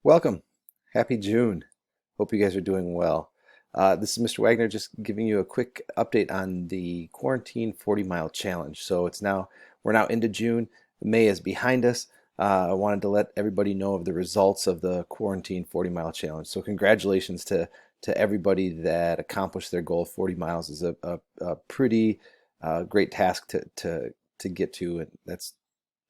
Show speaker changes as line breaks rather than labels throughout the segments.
Welcome. Happy June. Hope you guys are doing well. This is Mr. Wagner just giving you a quick update on the Quarantine 40-Mile Challenge. We're now into June. May is behind us. I wanted to let everybody know of the results of the Quarantine 40-Mile Challenge. So congratulations to everybody that accomplished their goal. 40 miles is a pretty great task to get to, and that's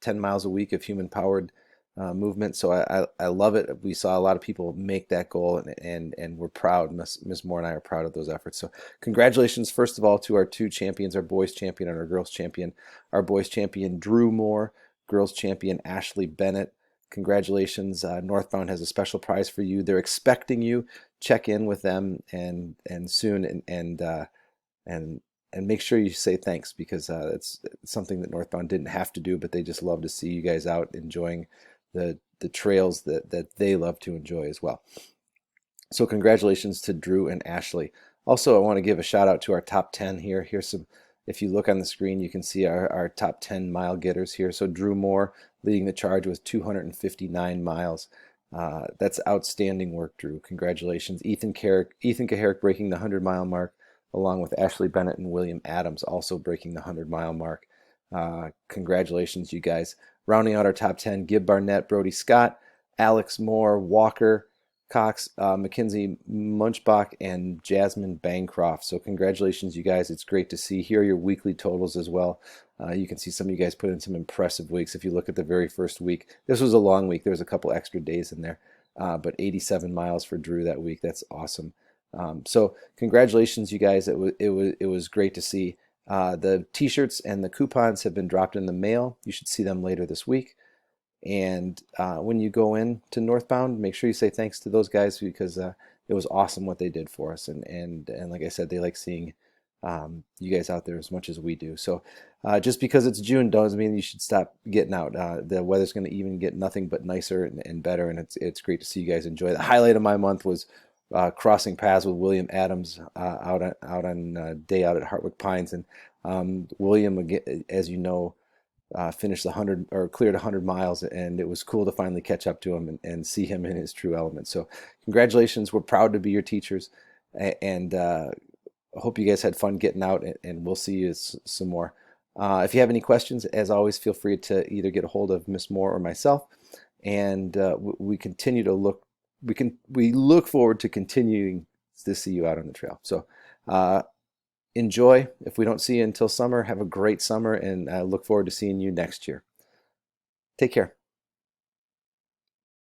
10 miles a week of human-powered movement. So I love it. We saw a lot of people make that goal, and we're proud. Ms. Moore and I are proud of those efforts. So congratulations, first of all, to our two champions, our boys champion and our girls champion. Our boys champion, Drew Moore, girls champion, Ashley Bennett. Congratulations. Northbound has a special prize for you. They're expecting you. Check in with them and soon and make sure you say thanks, because it's something that Northbound didn't have to do, but they just love to see you guys out enjoying the trails that they love to enjoy as well. So congratulations to Drew and Ashley. Also, I want to give a shout out to our top 10 here. Here's some, if you look on the screen, you can see our top 10 mile getters here. So Drew Moore leading the charge with 259 miles. That's outstanding work, Drew. Congratulations. Ethan Kaharick breaking the 100-mile mark, along with Ashley Bennett and William Adams also breaking the 100-mile mark. Congratulations, you guys. Rounding out our top 10, Gib Barnett, Brody Scott, Alex Moore, Walker Cox, Mackenzie Munchbach, and Jasmine Bancroft. So congratulations, you guys. It's great to see. Here are your weekly totals as well. You can see some of you guys put in some impressive weeks. If you look at the very first week, this was a long week. There was a couple extra days in there, but 87 miles for Drew that week. That's awesome. So congratulations, you guys. It was great to see. The t-shirts and the coupons have been dropped in the mail. You should see them later this week. And when you go in to Northbound, make sure you say thanks to those guys, because it was awesome what they did for us. And like I said, they like seeing you guys out there as much as we do. So just because it's June doesn't mean you should stop getting out. The weather's going to even get nothing but nicer and better, and it's great to see you guys enjoy. The highlight of my month was crossing paths with William Adams out on day out at Hartwick Pines, and William, as you know, finished 100 or cleared 100 miles, and it was cool to finally catch up to him and see him in his true element. So congratulations. We're proud to be your teachers, and I hope you guys had fun getting out, and we'll see you some more. If you have any questions, as always, feel free to either get a hold of Miss Moore or myself, and we continue to look. We look forward to continuing to see you out on the trail. So enjoy. If we don't see you until summer, have a great summer, and I look forward to seeing you next year. Take care.